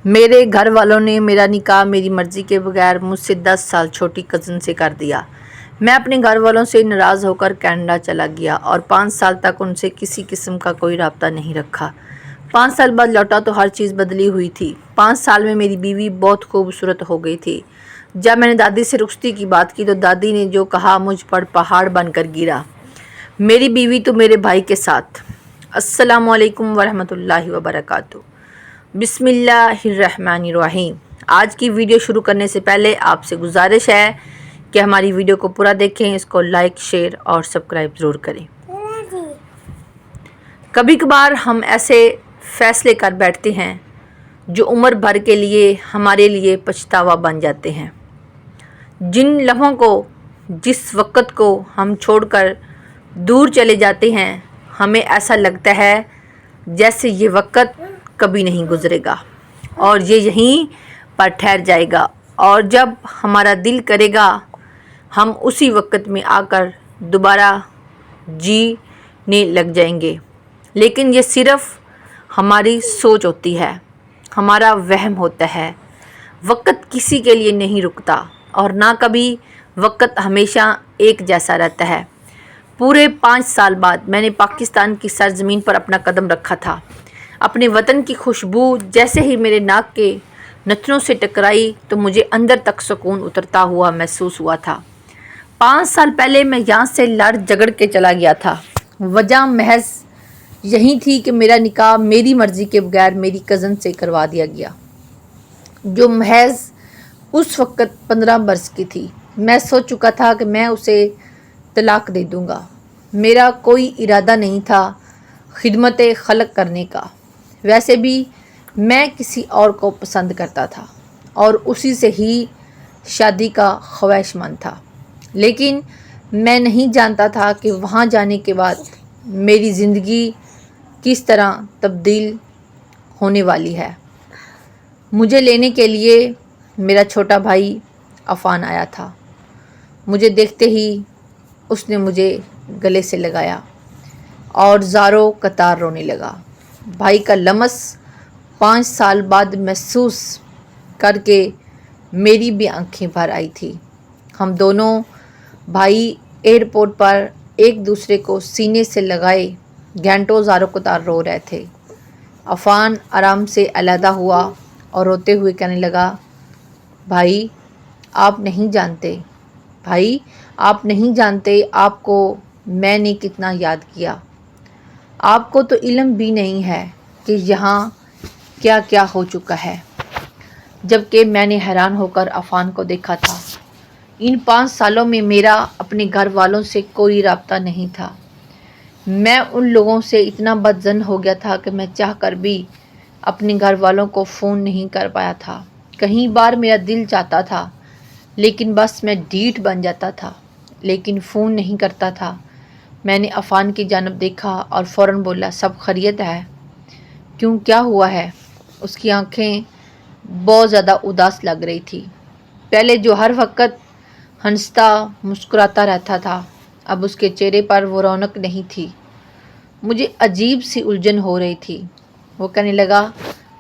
میرے گھر والوں نے میرا نکاح میری مرضی کے بغیر مجھ سے 10 سال چھوٹی کزن سے کر دیا۔ میں اپنے گھر والوں سے ناراض ہو کر کینیڈا چلا گیا اور 5 سال تک ان سے کسی قسم کا کوئی رابطہ نہیں رکھا۔ 5 سال بعد لوٹا تو ہر چیز بدلی ہوئی تھی۔ 5 سال میں میری بیوی بہت خوبصورت ہو گئی تھی۔ جب میں نے دادی سے رخصتی کی بات کی تو دادی نے جو کہا مجھ پر پہاڑ بن کر گرا۔ میری بیوی تو میرے بھائی کے ساتھ۔ السلام علیکم ورحمۃ اللہ وبرکاتہ۔ بسم اللہ الرحمن الرحیم۔ آج کی ویڈیو شروع کرنے سے پہلے آپ سے گزارش ہے کہ ہماری ویڈیو کو پورا دیکھیں، اس کو لائک، شیئر اور سبسکرائب ضرور کریں۔ کبھی کبھار ہم ایسے فیصلے کر بیٹھتے ہیں جو عمر بھر کے لیے ہمارے لیے پچھتاوا بن جاتے ہیں۔ جن لمحوں کو، جس وقت کو ہم چھوڑ کر دور چلے جاتے ہیں، ہمیں ایسا لگتا ہے جیسے یہ وقت کبھی نہیں گزرے گا اور یہ یہیں پر ٹھہر جائے گا، اور جب ہمارا دل کرے گا ہم اسی وقت میں آ کر دوبارہ جینے لگ جائیں گے۔ لیکن یہ صرف ہماری سوچ ہوتی ہے، ہمارا وہم ہوتا ہے۔ وقت کسی کے لیے نہیں رکتا اور نہ کبھی وقت ہمیشہ ایک جیسا رہتا ہے۔ پورے 5 سال بعد میں نے پاکستان کی سرزمین پر اپنا قدم رکھا تھا۔ اپنے وطن کی خوشبو جیسے ہی میرے ناک کے نتنوں سے ٹکرائی تو مجھے اندر تک سکون اترتا ہوا محسوس ہوا تھا۔ 5 سال پہلے میں یہاں سے لڑ جھگڑ کے چلا گیا تھا۔ وجہ محض یہی تھی کہ میرا نکاح میری مرضی کے بغیر میری کزن سے کروا دیا گیا، جو محض اس وقت 15 برس کی تھی۔ میں سوچ چکا تھا کہ میں اسے طلاق دے دوں گا۔ میرا کوئی ارادہ نہیں تھا خدمت خلق کرنے کا۔ ویسے بھی میں کسی اور کو پسند کرتا تھا اور اسی سے ہی شادی کا خواہش مند تھا، لیکن میں نہیں جانتا تھا کہ وہاں جانے کے بعد میری زندگی کس طرح تبدیل ہونے والی ہے۔ مجھے لینے کے لیے میرا چھوٹا بھائی عفان آیا تھا۔ مجھے دیکھتے ہی اس نے مجھے گلے سے لگایا اور زاروں قطار رونے لگا۔ بھائی کا لمس 5 سال بعد محسوس کر کے میری بھی آنکھیں بھر آئی تھی۔ ہم دونوں بھائی ایئرپورٹ پر ایک دوسرے کو سینے سے لگائے گھنٹوں زاروں قطار رو رہے تھے۔ عفان آرام سے علیحدہ ہوا اور روتے ہوئے کہنے لگا، بھائی آپ نہیں جانتے، بھائی آپ نہیں جانتے آپ کو میں نے کتنا یاد کیا۔ آپ کو تو علم بھی نہیں ہے کہ یہاں کیا کیا ہو چکا ہے۔ جبکہ میں نے حیران ہو کر عفان کو دیکھا تھا۔ ان 5 سالوں میں میرا اپنے گھر والوں سے کوئی رابطہ نہیں تھا۔ میں ان لوگوں سے اتنا بدظن ہو گیا تھا کہ میں چاہ کر بھی اپنے گھر والوں کو فون نہیں کر پایا تھا۔ کئی بار میرا دل چاہتا تھا لیکن بس میں ڈھیٹ بن جاتا تھا، لیکن فون نہیں کرتا تھا۔ میں نے عفان کی جانب دیکھا اور فوراً بولا، سب خیریت ہے؟ کیوں، کیا ہوا ہے؟ اس کی آنکھیں بہت زیادہ اداس لگ رہی تھی۔ پہلے جو ہر وقت ہنستا مسکراتا رہتا تھا، اب اس کے چہرے پر وہ رونق نہیں تھی۔ مجھے عجیب سی الجھن ہو رہی تھی۔ وہ کہنے لگا،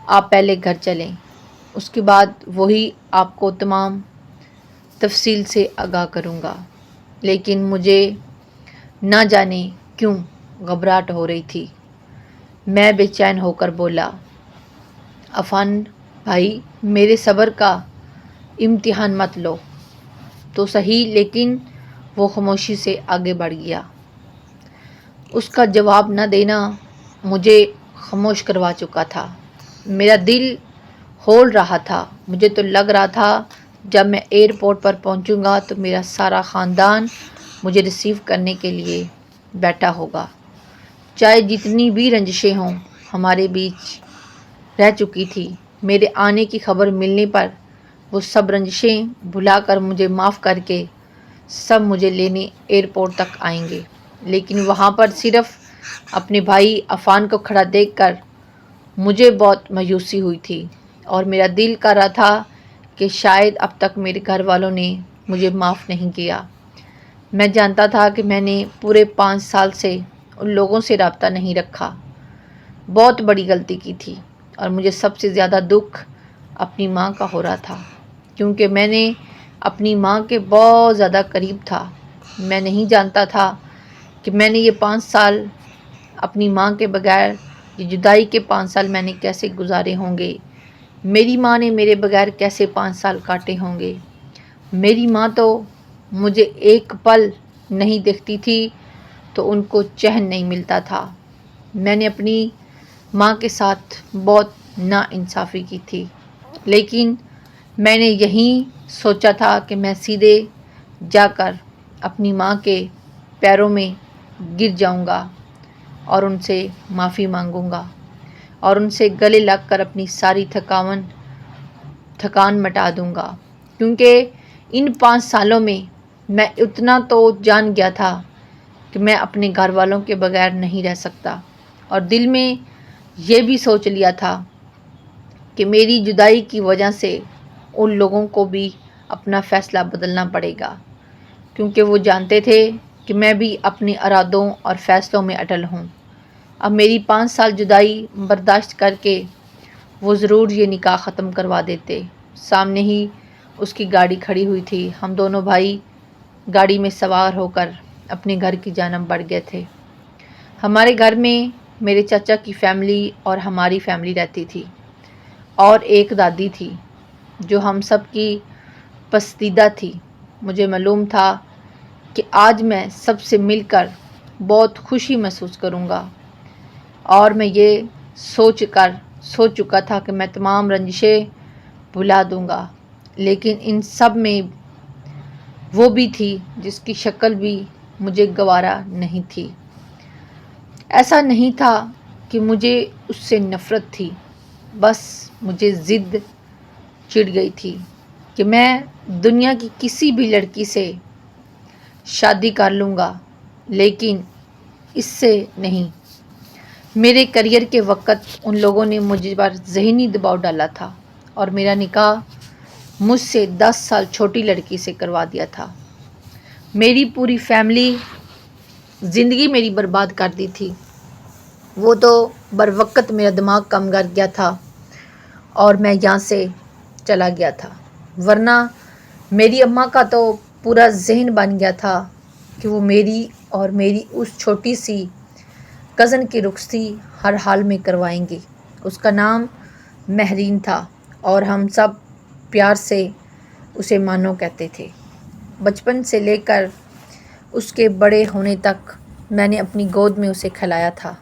آپ پہلے گھر چلیں، اس کے بعد وہی آپ کو تمام تفصیل سے آگاہ کروں گا۔ لیکن مجھے نہ جانے کیوں گھبراہٹ ہو رہی تھی۔ میں بے چین ہو کر بولا، عفان بھائی میرے صبر کا امتحان مت لو تو صحیح، لیکن وہ خاموشی سے آگے بڑھ گیا۔ اس کا جواب نہ دینا مجھے خاموش کروا چکا تھا۔ میرا دل ہول رہا تھا۔ مجھے تو لگ رہا تھا جب میں ایئرپورٹ پر پہنچوں گا تو میرا سارا خاندان مجھے ریسیو کرنے کے لیے بیٹھا ہوگا۔ چاہے جتنی بھی رنجشیں ہوں ہمارے بیچ رہ چکی تھی، میرے آنے کی خبر ملنے پر وہ سب رنجشیں بھلا کر مجھے معاف کر کے سب مجھے لینے ایئرپورٹ تک آئیں گے۔ لیکن وہاں پر صرف اپنے بھائی عفان کو کھڑا دیکھ کر مجھے بہت مایوسی ہوئی تھی اور میرا دل کر رہا تھا کہ شاید اب تک میرے گھر والوں نے مجھے معاف نہیں کیا۔ میں جانتا تھا کہ میں نے پورے 5 سال سے ان لوگوں سے رابطہ نہیں رکھا، بہت بڑی غلطی کی تھی، اور مجھے سب سے زیادہ دکھ اپنی ماں کا ہو رہا تھا، کیونکہ میں نے اپنی ماں کے بہت زیادہ قریب تھا۔ میں نہیں جانتا تھا کہ میں نے یہ 5 سال اپنی ماں کے بغیر، یہ جدائی کے 5 سال میں نے کیسے گزارے ہوں گے۔ میری ماں نے میرے بغیر کیسے 5 سال کاٹے ہوں گے۔ میری ماں تو مجھے ایک پل نہیں دیکھتی تھی تو ان کو چین نہیں ملتا تھا۔ میں نے اپنی ماں کے ساتھ بہت ناانصافی کی تھی، لیکن میں نے یہی سوچا تھا کہ میں سیدھے جا کر اپنی ماں کے پیروں میں گر جاؤں گا اور ان سے معافی مانگوں گا اور ان سے گلے لگ کر اپنی ساری تھکان مٹا دوں گا، کیونکہ ان 5 سالوں میں میں اتنا تو جان گیا تھا کہ میں اپنے گھر والوں کے بغیر نہیں رہ سکتا، اور دل میں یہ بھی سوچ لیا تھا کہ میری جدائی کی وجہ سے ان لوگوں کو بھی اپنا فیصلہ بدلنا پڑے گا، کیونکہ وہ جانتے تھے کہ میں بھی اپنے ارادوں اور فیصلوں میں اٹل ہوں۔ اب میری 5 سال جدائی برداشت کر کے وہ ضرور یہ نکاح ختم کروا دیتے۔ سامنے ہی اس کی گاڑی کھڑی ہوئی تھی، ہم دونوں بھائی گاڑی میں سوار ہو کر اپنے گھر کی جانب بڑھ گئے تھے۔ ہمارے گھر میں میرے چچا کی فیملی اور ہماری فیملی رہتی تھی، اور ایک دادی تھی جو ہم سب کی پسندیدہ تھی۔ مجھے معلوم تھا کہ آج میں سب سے مل کر بہت خوشی محسوس کروں گا، اور میں یہ سوچ چکا تھا کہ میں تمام رنجشیں بھلا دوں گا، لیکن ان سب میں وہ بھی تھی جس کی شکل بھی مجھے گوارا نہیں تھی۔ ایسا نہیں تھا کہ مجھے اس سے نفرت تھی، بس مجھے ضد چڑھ گئی تھی کہ میں دنیا کی کسی بھی لڑکی سے شادی کر لوں گا، لیکن اس سے نہیں۔ میرے کیریئر کے وقت ان لوگوں نے مجھ پر ذہنی دباؤ ڈالا تھا اور میرا نکاح مجھ سے 10 سال چھوٹی لڑکی سے کروا دیا تھا۔ میری پوری فیملی زندگی میری برباد کر دی تھی۔ وہ تو بروقت میرا دماغ کم کر گیا تھا اور میں یہاں سے چلا گیا تھا، ورنہ میری اماں کا تو پورا ذہن بن گیا تھا کہ وہ میری اور میری اس چھوٹی سی کزن کی رخصتی ہر حال میں کروائیں گی۔ اس کا نام مہرین تھا اور ہم سب پیار سے اسے مانو کہتے تھے۔ بچپن سے لے کر اس کے بڑے ہونے تک میں نے اپنی گود میں اسے کھلایا تھا۔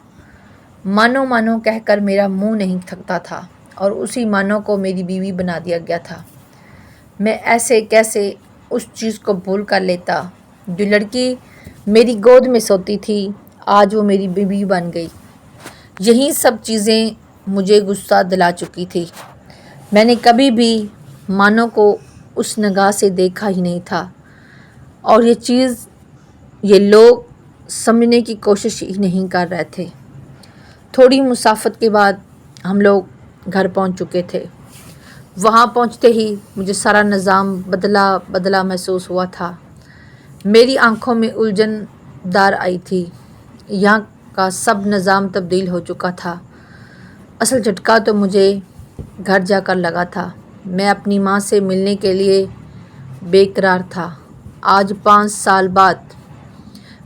مانو مانو کہہ کر میرا منہ نہیں تھکتا تھا اور اسی مانو کو میری بیوی بنا دیا گیا تھا۔ میں ایسے کیسے اس چیز کو بھول کر لیتا؟ جو لڑکی میری گود میں سوتی تھی آج وہ میری بیوی بن گئی۔ یہی سب چیزیں مجھے غصہ دلا چکی تھی۔ میں نے کبھی بھی مانو کو اس نگاہ سے دیکھا ہی نہیں تھا، اور یہ لوگ سمجھنے کی کوشش ہی نہیں کر رہے تھے۔ تھوڑی مسافت کے بعد ہم لوگ گھر پہنچ چکے تھے۔ وہاں پہنچتے ہی مجھے سارا نظام بدلا محسوس ہوا تھا۔ میری آنکھوں میں الجھن دار آئی تھی۔ یہاں کا سب نظام تبدیل ہو چکا تھا۔ اصل جھٹکا تو مجھے گھر جا کر لگا تھا۔ میں اپنی ماں سے ملنے کے لیے بے قرار تھا۔ آج 5 سال بعد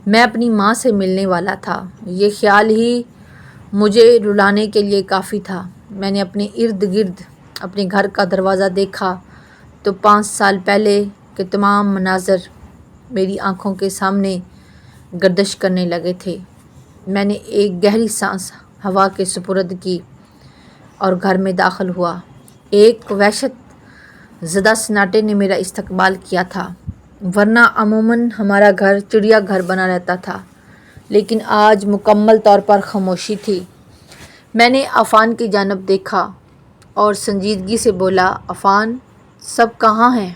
میں اپنی ماں سے ملنے والا تھا۔ یہ خیال ہی مجھے رلانے کے لیے کافی تھا۔ میں نے اپنے ارد گرد اپنے گھر کا دروازہ دیکھا تو 5 سال پہلے کے تمام مناظر میری آنکھوں کے سامنے گردش کرنے لگے تھے۔ میں نے ایک گہری سانس ہوا کے سپرد کی اور گھر میں داخل ہوا۔ ایک وحشت زدہ سناٹے نے میرا استقبال کیا تھا، ورنہ عموماً ہمارا گھر چڑیا گھر بنا رہتا تھا، لیکن آج مکمل طور پر خاموشی تھی۔ میں نے عفان کی جانب دیکھا اور سنجیدگی سے بولا، عفان، سب کہاں ہیں؟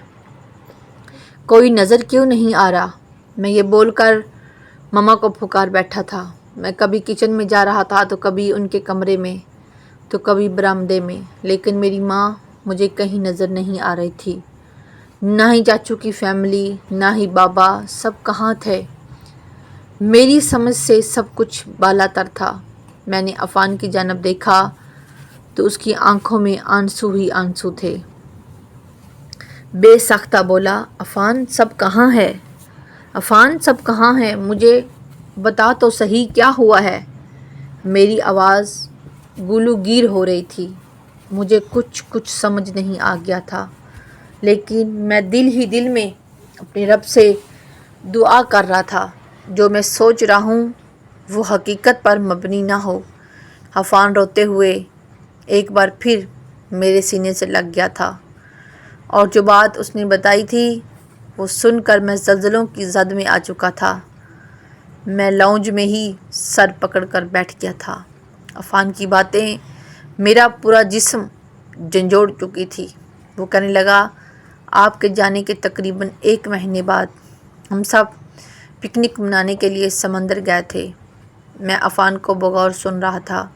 کوئی نظر کیوں نہیں آ رہا؟ میں یہ بول کر ماما کو پکار بیٹھا تھا۔ میں کبھی کچن میں جا رہا تھا تو کبھی ان کے کمرے میں تو کبھی برآمدے میں، لیکن میری ماں مجھے کہیں نظر نہیں آ رہی تھی۔ نہ ہی چاچو کی فیملی، نہ ہی بابا، سب کہاں تھے؟ میری سمجھ سے سب کچھ بالا تر تھا۔ میں نے عفان کی جانب دیکھا تو اس کی آنکھوں میں آنسو ہی آنسو تھے۔ بے ساختہ بولا، عفان سب کہاں ہے؟ عفان سب کہاں ہے؟ مجھے بتا تو صحیح کیا ہوا ہے؟ میری آواز گولو گیر ہو رہی تھی۔ مجھے کچھ سمجھ نہیں آ گیا تھا، لیکن میں دل ہی دل میں اپنے رب سے دعا کر رہا تھا جو میں سوچ رہا ہوں وہ حقیقت پر مبنی نہ ہو۔ عفان روتے ہوئے ایک بار پھر میرے سینے سے لگ گیا تھا، اور جو بات اس نے بتائی تھی وہ سن کر میں زلزلوں کی زد میں آ چکا تھا۔ میں لاؤنج میں ہی سر پکڑ کر بیٹھ گیا تھا۔ عفان کی باتیں میرا پورا جسم جھنجھوڑ چکی تھی۔ وہ کہنے لگا، آپ کے جانے کے تقریباً 1 مہینے بعد ہم سب پکنک منانے کے لیے سمندر گئے تھے۔ میں عفان کو بغور سن رہا تھا۔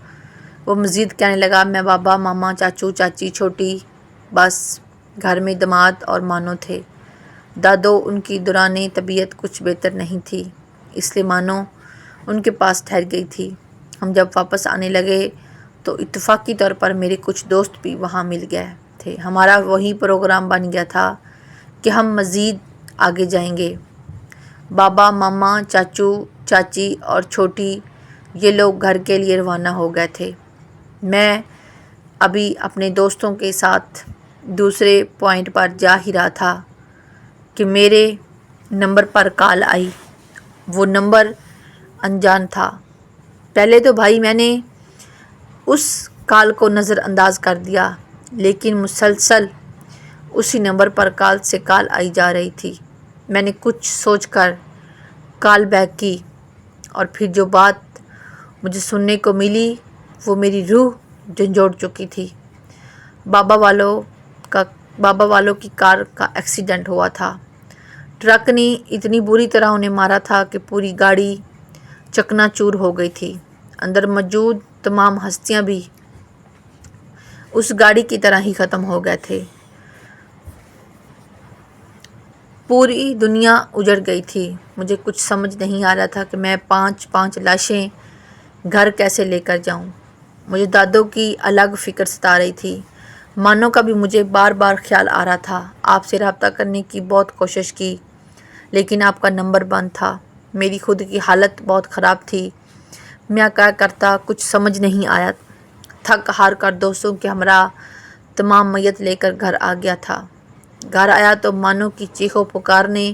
وہ مزید کہنے لگا، میں بابا، ماما، چاچو، چاچی، چھوٹی، بس گھر میں داماد اور مانو تھے۔ دادو ان کی دوران طبیعت کچھ بہتر نہیں تھی، اس لیے مانو ان کے پاس ٹھہر گئی تھی۔ ہم جب واپس آنے لگے تو اتفاقی طور پر میرے کچھ دوست بھی وہاں مل گئے تھے۔ ہمارا وہی پروگرام بن گیا تھا کہ ہم مزید آگے جائیں گے۔ بابا، ماما، چاچو، چاچی اور چھوٹی یہ لوگ گھر کے لیے روانہ ہو گئے تھے۔ میں ابھی اپنے دوستوں کے ساتھ دوسرے پوائنٹ پر جا ہی رہا تھا کہ میرے نمبر پر کال آئی۔ وہ نمبر انجان تھا۔ پہلے تو بھائی میں نے اس کال کو نظر انداز کر دیا، لیکن مسلسل اسی نمبر پر کال سے کال آئی جا رہی تھی۔ میں نے کچھ سوچ کر کال بیک کی، اور پھر جو بات مجھے سننے کو ملی وہ میری روح جھنجھوڑ چکی تھی۔ بابا والوں کی کار کا ایکسیڈنٹ ہوا تھا۔ ٹرک نے اتنی بری طرح انہیں مارا تھا کہ پوری گاڑی چکنا چور ہو گئی تھی۔ اندر موجود تمام ہستیاں بھی اس گاڑی کی طرح ہی ختم ہو گئے تھے۔ پوری دنیا اجڑ گئی تھی۔ مجھے کچھ سمجھ نہیں آ رہا تھا کہ میں 5 لاشیں گھر کیسے لے کر جاؤں۔ مجھے دادو کی الگ فکر ستا رہی تھی۔ مانو کا بھی مجھے بار بار خیال آ رہا تھا۔ آپ سے رابطہ کرنے کی بہت کوشش کی، لیکن آپ کا نمبر بند تھا۔ میری خود کی حالت بہت خراب تھی۔ میں کیا کرتا کچھ سمجھ نہیں آیا۔ تھک ہار کر دوستوں کے ہمراہ تمام میت لے کر گھر آ گیا تھا۔ گھر آیا تو مانو کی چیخو پکار نے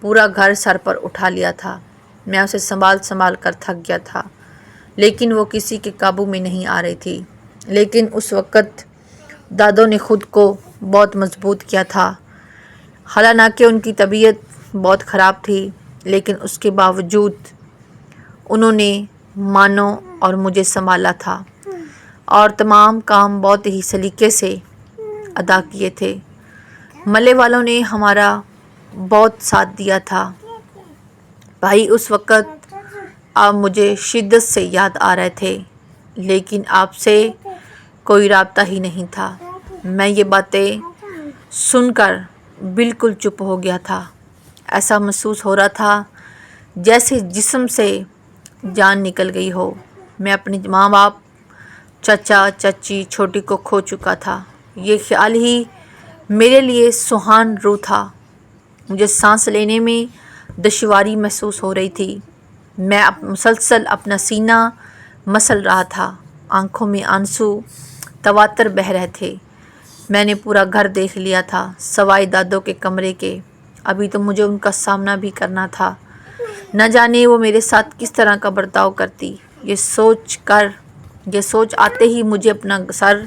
پورا گھر سر پر اٹھا لیا تھا۔ میں اسے سنبھال کر تھک گیا تھا، لیکن وہ کسی کے قابو میں نہیں آ رہی تھی۔ لیکن اس وقت دادو نے خود کو بہت مضبوط کیا تھا۔ حالانکہ ان کی طبیعت بہت خراب تھی، لیکن اس کے باوجود انہوں نے مانو اور مجھے سنبھالا تھا، اور تمام کام بہت ہی سلیقے سے ادا کیے تھے۔ ملے والوں نے ہمارا بہت ساتھ دیا تھا۔ بھائی، اس وقت آپ مجھے شدت سے یاد آ رہے تھے، لیکن آپ سے کوئی رابطہ ہی نہیں تھا۔ میں یہ باتیں سن کر بالکل چپ ہو گیا تھا۔ ایسا محسوس ہو رہا تھا جیسے جسم سے جان نکل گئی ہو۔ میں اپنے ماں باپ، چچا چچی، چھوٹی کو کھو چکا تھا۔ یہ خیال ہی میرے لیے سوہان روح تھا۔ مجھے سانس لینے میں دشواری محسوس ہو رہی تھی۔ میں مسلسل اپنا سینہ مسل رہا تھا۔ آنکھوں میں آنسو تواتر بہہ رہے تھے۔ میں نے پورا گھر دیکھ لیا تھا سوائے دادو کے کمرے کے۔ ابھی تو مجھے ان کا سامنا بھی کرنا تھا۔ نہ جانے وہ میرے ساتھ کس طرح کا برتاؤ کرتی۔ یہ سوچ آتے ہی مجھے اپنا سر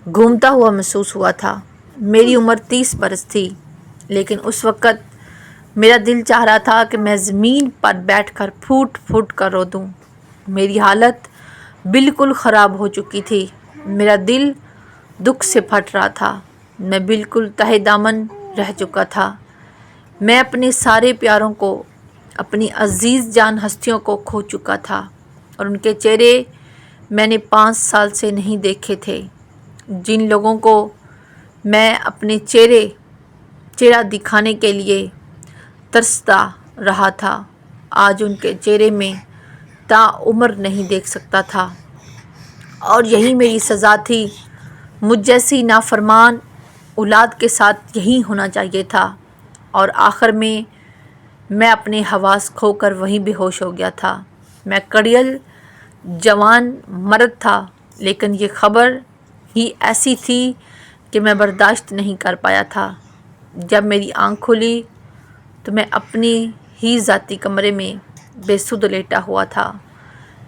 گھومتا ہوا محسوس ہوا تھا۔ میری عمر 30 برس تھی، لیکن اس وقت میرا دل چاہ رہا تھا کہ میں زمین پر بیٹھ کر پھوٹ پھوٹ کر رو دوں۔ میری حالت بالکل خراب ہو چکی تھی۔ میرا دل دکھ سے پھٹ رہا تھا۔ میں بالکل تہہ دامن رہ چکا تھا۔ میں اپنے سارے پیاروں کو، اپنی عزیز جان ہستیوں کو کھو چکا تھا، اور ان کے چہرے میں نے 5 سال سے نہیں دیکھے تھے۔ جن لوگوں کو میں اپنے چہرہ دکھانے کے لیے ترستا رہا تھا، آج ان کے چہرے میں تا عمر نہیں دیکھ سکتا تھا، اور یہی میری سزا تھی۔ مجھ جیسی نافرمان اولاد کے ساتھ یہی ہونا چاہیے تھا۔ اور آخر میں اپنے حواس کھو کر وہیں بے ہوش ہو گیا تھا۔ میں کڑیل جوان مرد تھا، لیکن یہ خبر ہی ایسی تھی کہ میں برداشت نہیں کر پایا تھا۔ جب میری آنکھ کھلی تو میں اپنی ہی ذاتی کمرے میں بے سدھ لیٹا ہوا تھا۔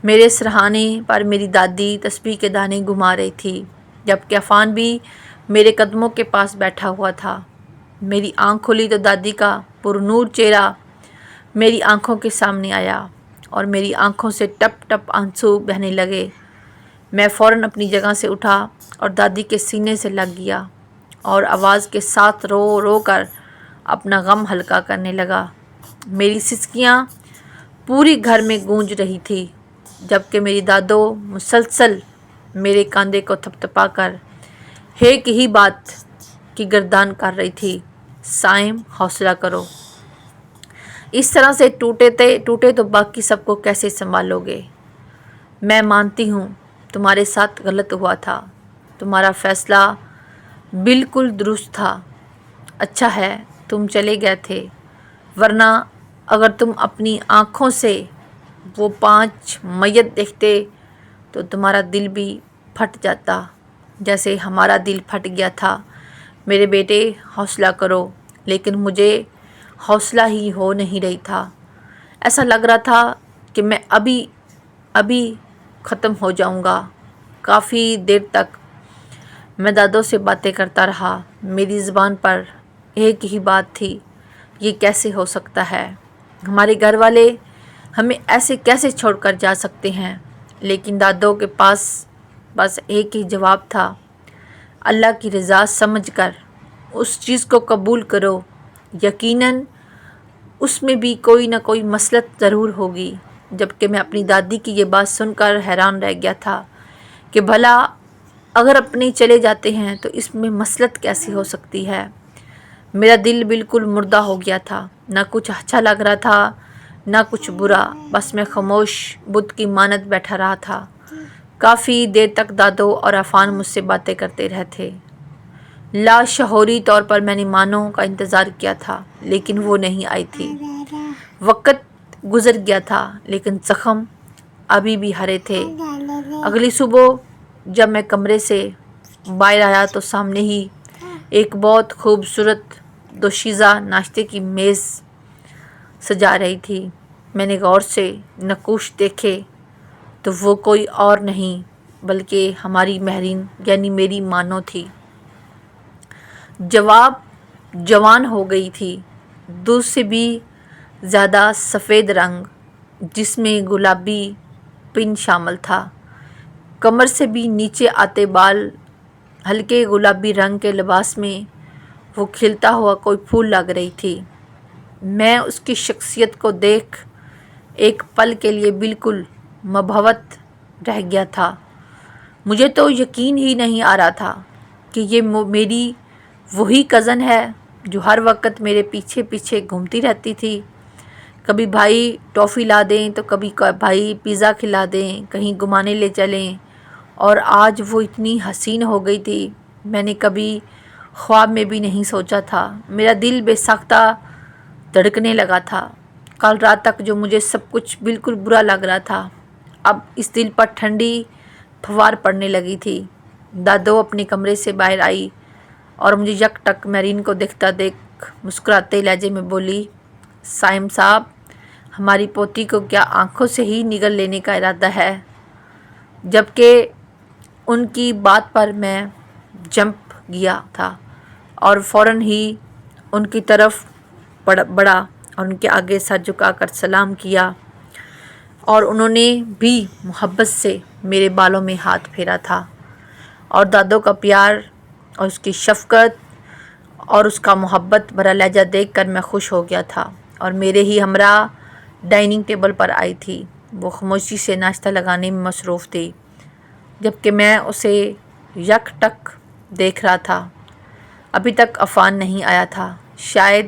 میرے سرہانے پر میری دادی تسبیح کے دانے گھما رہی تھی، جبکہ عفان بھی میرے قدموں کے پاس بیٹھا ہوا تھا۔ میری آنکھ کھلی تو دادی کا پرنور چہرہ میری آنکھوں کے سامنے آیا اور میری آنکھوں سے ٹپ ٹپ آنسو بہنے لگے۔ میں فوراً اپنی جگہ سے اٹھا اور دادی کے سینے سے لگ گیا اور آواز کے ساتھ رو رو کر اپنا غم ہلکا کرنے لگا۔ میری سسکیاں پوری گھر میں گونج رہی تھی، جبکہ میری دادو مسلسل میرے کاندھے کو تھپتھپا کر ایک ہی بات کی گردان کر رہی تھی، سائم حوصلہ کرو۔ اس طرح سے ٹوٹے تو باقی سب کو کیسے سنبھالو گے؟ میں مانتی ہوں تمہارے ساتھ غلط ہوا تھا، تمہارا فیصلہ بالکل درست تھا۔ اچھا ہے تم چلے گئے تھے، ورنہ اگر تم اپنی آنکھوں سے وہ 5 میت دیکھتے تو تمہارا دل بھی پھٹ جاتا جیسے ہمارا دل پھٹ گیا تھا۔ میرے بیٹے حوصلہ کرو۔ لیکن مجھے حوصلہ ہی ہو نہیں رہی تھا۔ ایسا لگ رہا تھا کہ میں ابھی ختم ہو جاؤں گا۔ کافی دیر تک میں دادو سے باتیں کرتا رہا۔ میری زبان پر ایک ہی بات تھی، یہ کیسے ہو سکتا ہے؟ ہمارے گھر والے ہمیں ایسے کیسے چھوڑ کر جا سکتے ہیں؟ لیکن دادو کے پاس بس ایک ہی جواب تھا، اللہ کی رضا سمجھ کر اس چیز کو قبول کرو، یقیناً اس میں بھی کوئی نہ کوئی مصلحت ضرور ہوگی۔ جبکہ میں اپنی دادی کی یہ بات سن کر حیران رہ گیا تھا کہ بھلا اگر اپنے چلے جاتے ہیں تو اس میں مصلحت کیسی ہو سکتی ہے؟ میرا دل بالکل مردہ ہو گیا تھا، نہ کچھ اچھا لگ رہا تھا نہ کچھ برا، بس میں خاموش بت کی مانند بیٹھا رہا تھا۔ کافی دیر تک دادو اور عفان مجھ سے باتیں کرتے رہے تھے۔ لاشعوری طور پر میں نے مانو کا انتظار کیا تھا، لیکن وہ نہیں آئی تھی۔ وقت گزر گیا تھا، لیکن زخم ابھی بھی ہرے تھے۔ اگلی صبح جب میں کمرے سے باہر آیا تو سامنے ہی ایک بہت خوبصورت دوشیزہ ناشتے کی میز سجا رہی تھی۔ میں نے غور سے نقوش دیکھے تو وہ کوئی اور نہیں بلکہ ہماری مہرین یعنی میری مانو تھی۔ جوان ہو گئی تھی، دودھ سے بھی زیادہ سفید رنگ، جس میں گلابی پن شامل تھا۔ کمر سے بھی نیچے آتے بال ہلکے گلابی رنگ کے لباس میں وہ کھلتا ہوا کوئی پھول لگ رہی تھی۔ میں اس کی شخصیت کو دیکھ ایک پل کے لیے بالکل مبہوت رہ گیا تھا۔ مجھے تو یقین ہی نہیں آ رہا تھا کہ یہ میری وہی کزن ہے جو ہر وقت میرے پیچھے پیچھے گھومتی رہتی تھی۔ کبھی بھائی ٹافی لا دیں تو کبھی بھائی پیزا کھلا دیں، کہیں گھمانے لے چلیں، اور آج وہ اتنی حسین ہو گئی تھی، میں نے کبھی خواب میں بھی نہیں سوچا تھا۔ میرا دل بے ساختہ دھڑکنے لگا تھا۔ کل رات تک جو مجھے سب کچھ بالکل برا لگ رہا تھا، اب اس دل پر ٹھنڈی پھوار پڑنے لگی تھی۔ دادو اپنے کمرے سے باہر آئی اور مجھے یک ٹک میرین کو دیکھتا دیکھ مسکراتے لہجے میں بولی، سائم صاحب، ہماری پوتی کو کیا آنکھوں سے ہی نگل لینے کا ارادہ ہے؟ جبکہ ان کی بات پر میں جھنپ گیا تھا اور فوراً ہی ان کی طرف بڑھا اور ان کے آگے سر جھکا کر سلام کیا، اور انہوں نے بھی محبت سے میرے بالوں میں ہاتھ پھیرا تھا۔ اور دادو کا پیار اور اس کی شفقت اور اس کا محبت بھرا لہجہ دیکھ کر میں خوش ہو گیا تھا اور میرے ہی ہمراہ ڈائننگ ٹیبل پر آئی تھی۔ وہ خاموشی سے ناشتہ لگانے میں مصروف تھی، جبکہ میں اسے یک ٹک دیکھ رہا تھا۔ ابھی تک عفان نہیں آیا تھا، شاید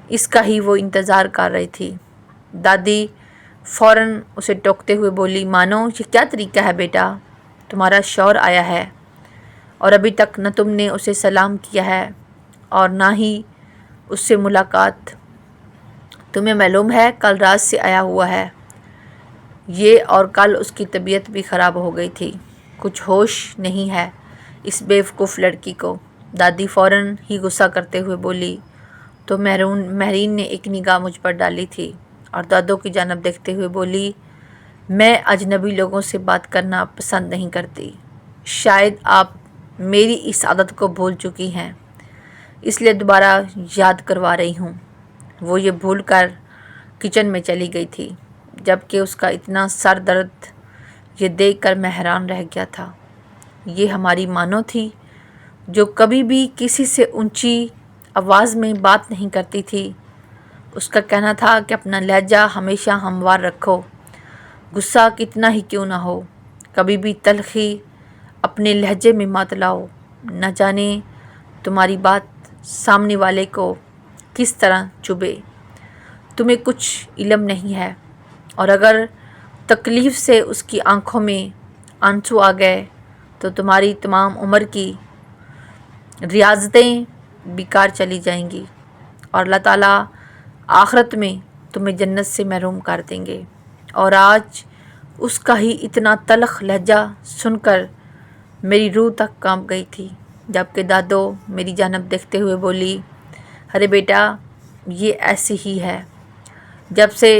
اس کا ہی وہ انتظار کر رہی تھی۔ دادی فوراً اسے ٹوکتے ہوئے بولی، مانو، یہ کیا طریقہ ہے بیٹا؟ تمہارا شوہر آیا ہے اور ابھی تک نہ تم نے اسے سلام کیا ہے اور نہ ہی اس سے ملاقات۔ تمہیں معلوم ہے کل رات سے آیا ہوا ہے یہ، اور کل اس کی طبیعت بھی خراب ہو گئی تھی، کچھ ہوش نہیں ہے اس بیوقوف لڑکی کو۔ دادی فوراً ہی غصہ کرتے ہوئے بولی تو مہرین نے ایک نگاہ مجھ پر ڈالی تھی اور دادوں کی جانب دیکھتے ہوئے بولی میں اجنبی لوگوں سے بات کرنا پسند نہیں کرتی، شاید آپ میری اس عادت کو بھول چکی ہیں، اس لیے دوبارہ یاد کروا رہی ہوں۔ وہ یہ بھول کر کچن میں چلی گئی تھی، جبکہ اس کا اتنا سر درد یہ دیکھ کر میں حیران رہ گیا تھا۔ یہ ہماری مانو تھی جو کبھی بھی کسی سے اونچی آواز میں بات نہیں کرتی تھی۔ اس کا کہنا تھا کہ اپنا لہجہ ہمیشہ ہموار رکھو، غصہ کتنا ہی کیوں نہ ہو، کبھی بھی تلخی اپنے لہجے میں مت لاؤ، نہ جانے تمہاری بات سامنے والے کو کس طرح چبھے، تمہیں کچھ علم نہیں ہے، اور اگر تکلیف سے اس کی آنکھوں میں آنسو آ گئے تو تمہاری تمام عمر کی ریاضتیں بیکار چلی جائیں گی اور اللہ تعالیٰ آخرت میں تمہیں جنت سے محروم کر دیں گے۔ اور آج اس کا ہی اتنا تلخ لہجہ سن کر میری روح تک کانپ گئی تھی، جبکہ دادو میری جانب دیکھتے ہوئے بولی ارے بیٹا یہ ایسی ہی ہے، جب سے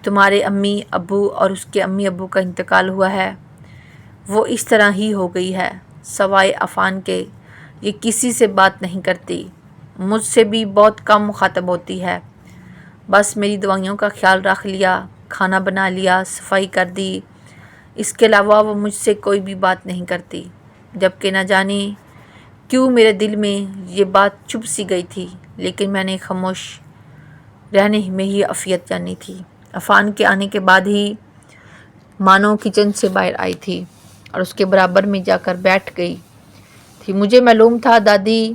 تمہارے امی ابو اور اس کے امی ابو کا انتقال ہوا ہے وہ اس طرح ہی ہو گئی ہے، سوائے عفان کے یہ کسی سے بات نہیں کرتی، مجھ سے بھی بہت کم مخاطب ہوتی ہے، بس میری دوائیوں کا خیال رکھ لیا، کھانا بنا لیا، صفائی کر دی، اس کے علاوہ وہ مجھ سے کوئی بھی بات نہیں کرتی، جبکہ نہ جانے کیوں میرے دل میں یہ بات چبھ سی گئی تھی، لیکن میں نے خاموش رہنے میں ہی عافیت جانی تھی۔ عفان کے آنے کے بعد ہی مانو کچن سے باہر آئی تھی اور اس کے برابر میں جا کر بیٹھ گئی تھی۔ مجھے معلوم تھا دادی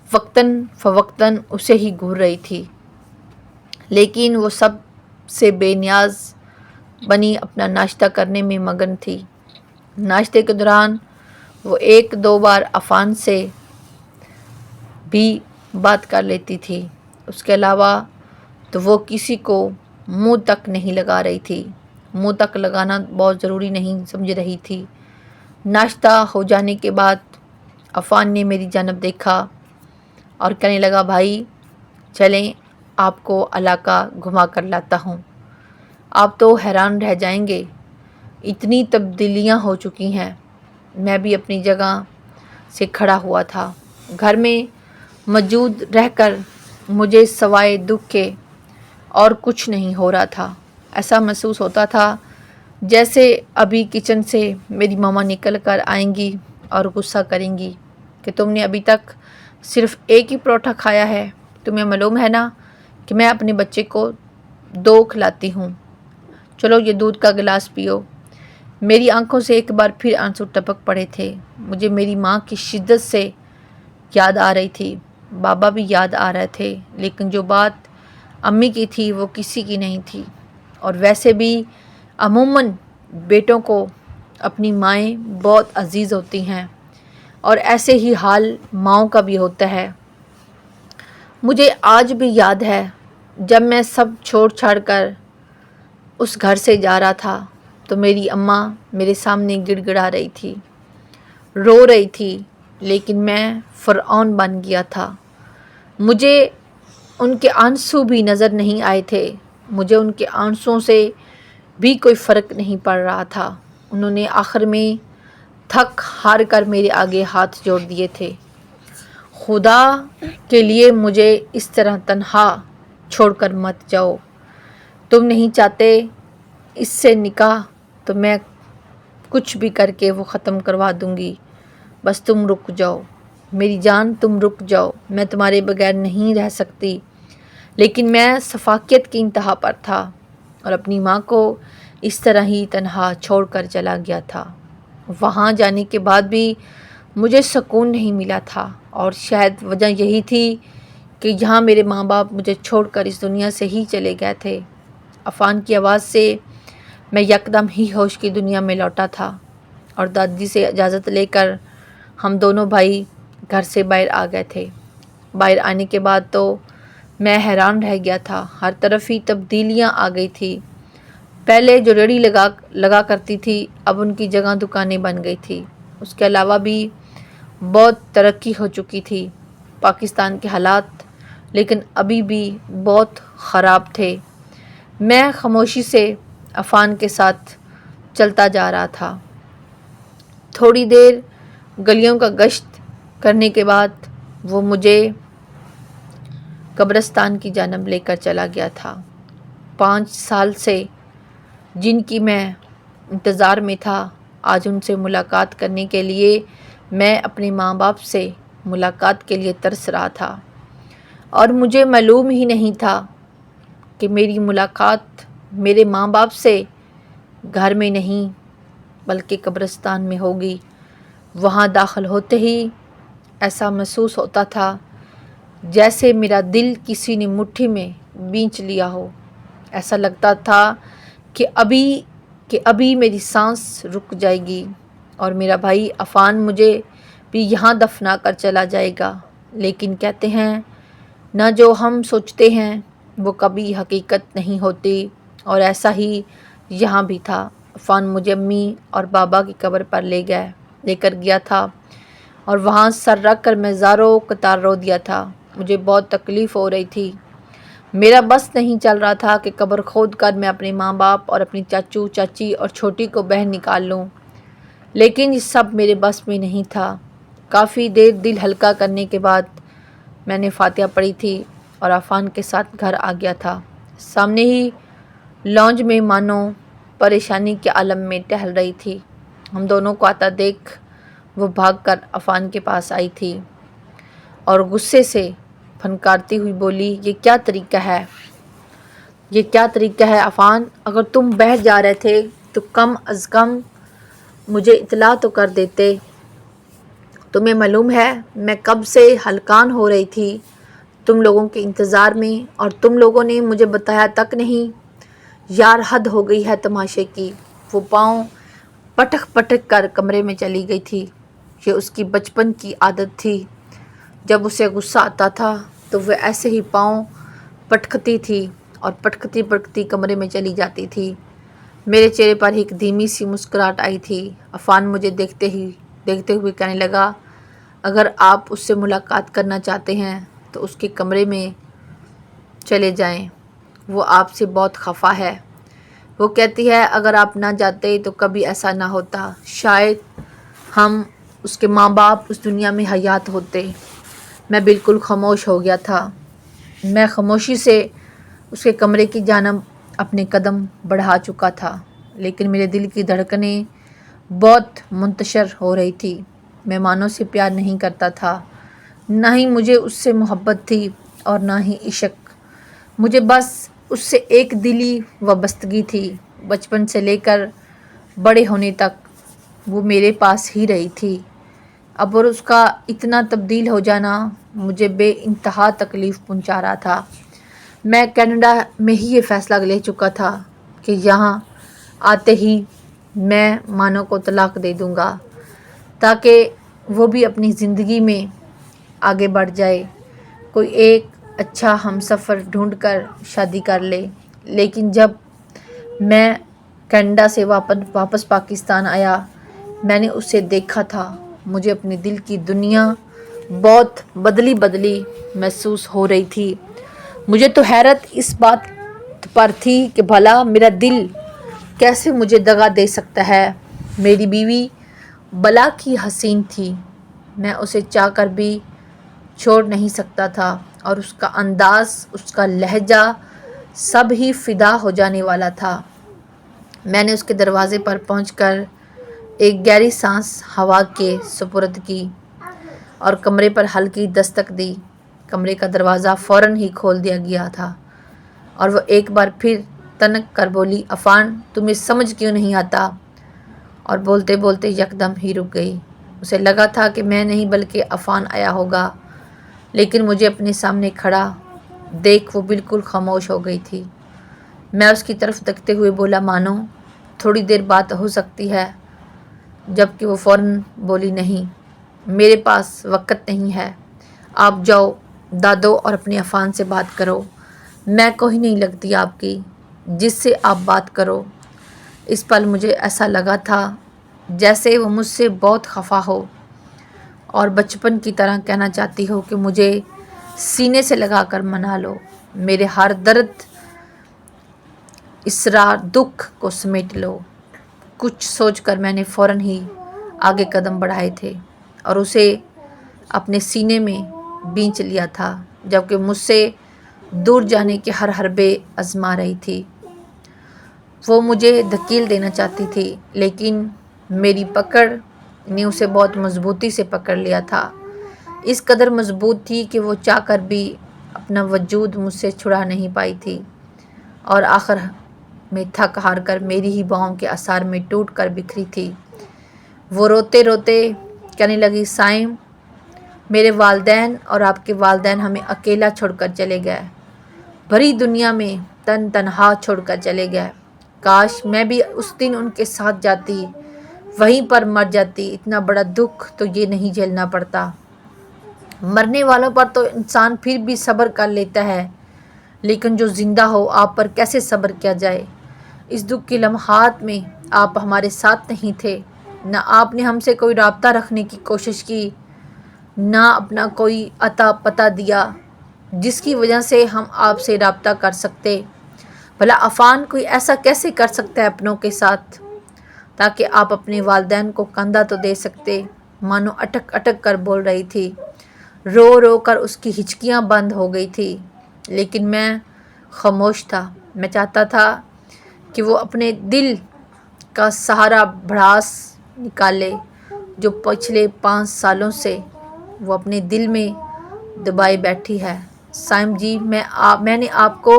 وقتاً فوقتاً اسے ہی گھور رہی تھی، لیکن وہ سب سے بے نیاز بنی اپنا ناشتہ کرنے میں مگن تھی۔ ناشتے کے دوران وہ ایک دو بار عفان سے بھی بات کر لیتی تھی، اس کے علاوہ تو وہ کسی کو منہ تک نہیں لگا رہی تھی، منہ تک لگانا بہت ضروری نہیں سمجھ رہی تھی۔ ناشتہ ہو جانے کے بعد عفان نے میری جانب دیکھا اور کہنے لگا بھائی چلیں آپ کو علاقہ گھما کر لاتا ہوں، آپ تو حیران رہ جائیں گے، اتنی تبدیلیاں ہو چکی ہیں۔ میں بھی اپنی جگہ سے کھڑا ہوا تھا، گھر میں موجود رہ کر مجھے سوائے دکھ کے اور کچھ نہیں ہو رہا تھا، ایسا محسوس ہوتا تھا جیسے ابھی کچن سے میری ماما نکل کر آئیں گی اور غصہ کریں گی کہ تم نے ابھی تک صرف ایک ہی پروٹھا کھایا ہے، تمہیں معلوم ہے نا کہ میں اپنے بچے کو 2 کھلاتی ہوں، چلو یہ دودھ کا گلاس پیو۔ میری آنکھوں سے ایک بار پھر آنسو ٹپک پڑے تھے، مجھے میری ماں کی شدت سے یاد آ رہی تھی، بابا بھی یاد آ رہے تھے، لیکن جو بات امی کی تھی وہ کسی کی نہیں تھی، اور ویسے بھی عموماً بیٹوں کو اپنی مائیں بہت عزیز ہوتی ہیں، اور ایسے ہی حال ماؤں کا بھی ہوتا ہے۔ مجھے آج بھی یاد ہے جب میں سب چھوڑ چھاڑ کر اس گھر سے جا رہا تھا تو میری اماں میرے سامنے گڑ گڑا رہی تھی، رو رہی تھی، لیکن میں فرعون بن گیا تھا، مجھے ان کے آنسو بھی نظر نہیں آئے تھے، مجھے ان کے آنسوؤں سے بھی کوئی فرق نہیں پڑ رہا تھا۔ انہوں نے آخر میں تھک ہار کر میرے آگے ہاتھ جوڑ دیے تھے، خدا کے لیے مجھے اس طرح تنہا چھوڑ کر مت جاؤ، تم نہیں چاہتے اس سے نکاح تو میں کچھ بھی کر کے وہ ختم کروا دوں گی، بس تم رک جاؤ میری جان، تم رک جاؤ، میں تمہارے بغیر نہیں رہ سکتی۔ لیکن میں سفاکیت کی انتہا پر تھا اور اپنی ماں کو اس طرح ہی تنہا چھوڑ کر چلا گیا تھا۔ وہاں جانے کے بعد بھی مجھے سکون نہیں ملا تھا، اور شاید وجہ یہی تھی کہ یہاں میرے ماں باپ مجھے چھوڑ کر اس دنیا سے ہی چلے گئے تھے۔ عفان کی آواز سے میں یکدم ہی ہوش کی دنیا میں لوٹا تھا، اور دادی سے اجازت لے کر ہم دونوں بھائی گھر سے باہر آ گئے تھے۔ باہر آنے کے بعد تو میں حیران رہ گیا تھا، ہر طرف ہی تبدیلیاں آ گئی تھی۔ پہلے جو ریڑھی لگا کرتی تھی اب ان کی جگہ دکانیں بن گئی تھی۔ اس کے علاوہ بھی بہت ترقی ہو چکی تھی۔ پاکستان کے حالات لیکن ابھی بھی بہت خراب تھے۔ میں خاموشی سے عفان کے ساتھ چلتا جا رہا تھا۔ تھوڑی دیر گلیوں کا گشت کرنے کے بعد وہ مجھے قبرستان کی جانب لے کر چلا گیا تھا۔ 5 سال سے جن کی میں انتظار میں تھا، آج ان سے ملاقات کرنے کے لیے میں اپنے ماں باپ سے ملاقات کے لیے ترس رہا تھا، اور مجھے معلوم ہی نہیں تھا کہ میری ملاقات میرے ماں باپ سے گھر میں نہیں بلکہ قبرستان میں ہوگی۔ وہاں داخل ہوتے ہی ایسا محسوس ہوتا تھا جیسے میرا دل کسی نے مٹھی میں بینچ لیا ہو۔ ایسا لگتا تھا کہ ابھی میری سانس رک جائے گی اور میرا بھائی عفان مجھے بھی یہاں دفنا کر چلا جائے گا۔ لیکن کہتے ہیں نہ جو ہم سوچتے ہیں وہ کبھی حقیقت نہیں ہوتی، اور ایسا ہی یہاں بھی تھا۔ عفان مجھے امی اور بابا کی قبر پر لے کر گیا تھا، اور وہاں سر رکھ کر میں زاروں قطار رو دیا تھا۔ مجھے بہت تکلیف ہو رہی تھی۔ میرا بس نہیں چل رہا تھا کہ قبر کھود کر میں اپنے ماں باپ اور اپنی چاچو چاچی اور چھوٹی کو بہن نکال لوں، لیکن یہ سب میرے بس میں نہیں تھا۔ کافی دیر دل ہلکا کرنے کے بعد میں نے فاتحہ پڑھی تھی اور عفان کے ساتھ گھر آ گیا تھا۔ سامنے ہی لانج میں مانو پریشانی کے عالم میں ٹہل رہی تھی۔ ہم دونوں کو آتا دیکھ وہ بھاگ کر عفان کے پاس آئی تھی اور غصے سے پھنکارتی ہوئی بولی، یہ کیا طریقہ ہے عفان؟ اگر تم بہہ جا رہے تھے تو کم از کم مجھے اطلاع تو کر دیتے۔ تمہیں معلوم ہے میں کب سے ہلکان ہو رہی تھی تم لوگوں کے انتظار میں، اور تم لوگوں نے مجھے بتایا تک نہیں۔ یار حد ہو گئی ہے تماشے کی۔ وہ پاؤں پٹک پٹک کر کمرے میں چلی گئی تھی۔ یہ اس کی بچپن کی عادت تھی۔ جب اسے غصہ آتا تھا تو وہ ایسے ہی پاؤں پٹکتی تھی اور پٹکتی پٹکتی کمرے میں چلی جاتی تھی۔ میرے چہرے پر ایک دھیمی سی مسکراہٹ آئی تھی۔ عفان مجھے دیکھتے ہوئے کہنے لگا، اگر آپ اس سے ملاقات کرنا چاہتے ہیں تو اس کے کمرے میں چلے جائیں، وہ آپ سے بہت خفا ہے۔ وہ کہتی ہے اگر آپ نہ جاتے تو کبھی ایسا نہ ہوتا، شاید ہم اس کے ماں باپ اس دنیا میں حیات ہوتے۔ میں بالکل خاموش ہو گیا تھا۔ میں خاموشی سے اس کے کمرے کی جانب اپنے قدم بڑھا چکا تھا، لیکن میرے دل کی دھڑکنیں بہت منتشر ہو رہی تھی۔ میں مانو سے پیار نہیں کرتا تھا، نہ ہی مجھے اس سے محبت تھی اور نہ ہی عشق۔ مجھے بس اس سے ایک دلی وابستگی تھی۔ بچپن سے لے کر بڑے ہونے تک وہ میرے پاس ہی رہی تھی۔ اب اور اس کا اتنا تبدیل ہو جانا مجھے بے انتہا تکلیف پہنچا رہا تھا۔ میں کینیڈا میں ہی یہ فیصلہ لے چکا تھا کہ یہاں آتے ہی میں مانو کو طلاق دے دوں گا تاکہ وہ بھی اپنی زندگی میں آگے بڑھ جائے، کوئی ایک اچھا ہمسفر ڈھونڈ کر شادی کر لے۔ لیکن جب میں کینیڈا سے واپس پاکستان آیا، میں نے اسے دیکھا تھا، مجھے اپنے دل کی دنیا بہت بدلی محسوس ہو رہی تھی۔ مجھے تو حیرت اس بات پر تھی کہ بھلا میرا دل کیسے مجھے دغا دے سکتا ہے۔ میری بیوی بلا کی حسین تھی، میں اسے چاہ کر بھی چھوڑ نہیں سکتا تھا، اور اس کا انداز، اس کا لہجہ سب ہی فدا ہو جانے والا تھا۔ میں نے اس کے دروازے پر پہنچ کر ایک گہری سانس ہوا کے سپرد کی اور کمرے پر ہلکی دستک دی۔ کمرے کا دروازہ فوراً ہی کھول دیا گیا تھا اور وہ ایک بار پھر تنک کر بولی، عفان تمہیں سمجھ کیوں نہیں آتا؟ اور بولتے بولتے یکدم ہی رک گئی۔ اسے لگا تھا کہ میں نہیں بلکہ عفان آیا ہوگا، لیکن مجھے اپنے سامنے کھڑا دیکھ وہ بالکل خاموش ہو گئی تھی۔ میں اس کی طرف تکتے ہوئے بولا، مانو تھوڑی دیر بات ہو سکتی ہے؟ جبکہ وہ فوراً بولی نہیں، میرے پاس وقت نہیں ہے، آپ جاؤ دادو اور اپنے عفان سے بات کرو، میں کوئی نہیں لگتی آپ کی جس سے آپ بات کرو۔ اس پل مجھے ایسا لگا تھا جیسے وہ مجھ سے بہت خفا ہو اور بچپن کی طرح کہنا چاہتی ہو کہ مجھے سینے سے لگا کر منا لو، میرے ہر درد اسرار دکھ کو سمیٹ لو۔ کچھ سوچ کر میں نے فوراً ہی آگے قدم بڑھائے تھے اور اسے اپنے سینے میں بینچ لیا تھا، جبکہ مجھ سے دور جانے کے ہر حربے آزما رہی تھی۔ وہ مجھے دھکیل دینا چاہتی تھی، لیکن میری پکڑ نے اسے بہت مضبوطی سے پکڑ لیا تھا، اس قدر مضبوط تھی کہ وہ چاہ کر بھی اپنا وجود مجھ سے چھڑا نہیں پائی تھی، اور آخر میں تھک ہار کر میری ہی باہوں کے آثار میں ٹوٹ کر بکھری تھی۔ وہ روتے روتے کہنے لگی، سائم، میرے والدین اور آپ کے والدین ہمیں اکیلا چھوڑ کر چلے گئے، بھری دنیا میں تنہا چھوڑ کر چلے گئے۔ کاش میں بھی اس دن ان کے ساتھ جاتی، وہیں پر مر جاتی، اتنا بڑا دکھ تو یہ نہیں جھیلنا پڑتا۔ مرنے والوں پر تو انسان پھر بھی صبر کر لیتا ہے، لیکن جو زندہ ہو آپ پر کیسے صبر کیا جائے؟ اس دکھ کے لمحات میں آپ ہمارے ساتھ نہیں تھے، نہ آپ نے ہم سے کوئی رابطہ رکھنے کی کوشش کی، نہ اپنا کوئی اتا پتہ دیا جس کی وجہ سے ہم آپ سے رابطہ کر سکتے۔ بھلا عفان کوئی ایسا کیسے کر سکتا ہے اپنوں کے ساتھ، تاکہ آپ اپنے والدین کو کندھا تو دے سکتے؟ مانو اٹک اٹک کر بول رہی تھی، رو رو کر اس کی ہچکیاں بند ہو گئی تھی، لیکن میں خاموش تھا۔ میں چاہتا تھا کہ وہ اپنے دل کا سہارا بھڑاس نکالے جو پچھلے 5 سالوں سے وہ اپنے دل میں دبائے بیٹھی ہے۔ سائم جی، میں نے آپ کو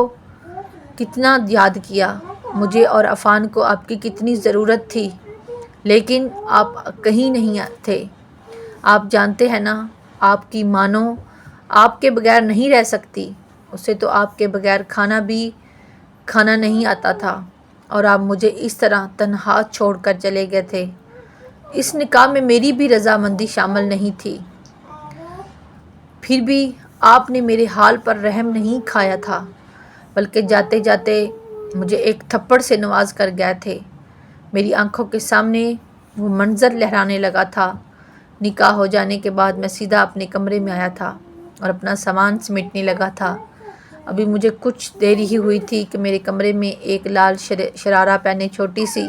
کتنا یاد کیا، مجھے اور عفان کو آپ کی کتنی ضرورت تھی، لیکن آپ کہیں نہیں تھے۔ آپ جانتے ہیں نا، آپ کی مانو آپ کے بغیر نہیں رہ سکتی، اسے تو آپ کے بغیر کھانا نہیں آتا تھا، اور آپ مجھے اس طرح تنہا چھوڑ کر چلے گئے تھے۔ اس نکاح میں میری بھی رضامندی شامل نہیں تھی، پھر بھی آپ نے میرے حال پر رحم نہیں کھایا تھا، بلکہ جاتے جاتے مجھے ایک تھپڑ سے نواز کر گئے تھے۔ میری آنکھوں کے سامنے وہ منظر لہرانے لگا تھا۔ نکاح ہو جانے کے بعد میں سیدھا اپنے کمرے میں آیا تھا اور اپنا سامان سمیٹنے لگا تھا۔ ابھی مجھے کچھ دیر ہی ہوئی تھی کہ میرے کمرے میں ایک لال شرارہ پہنے چھوٹی سی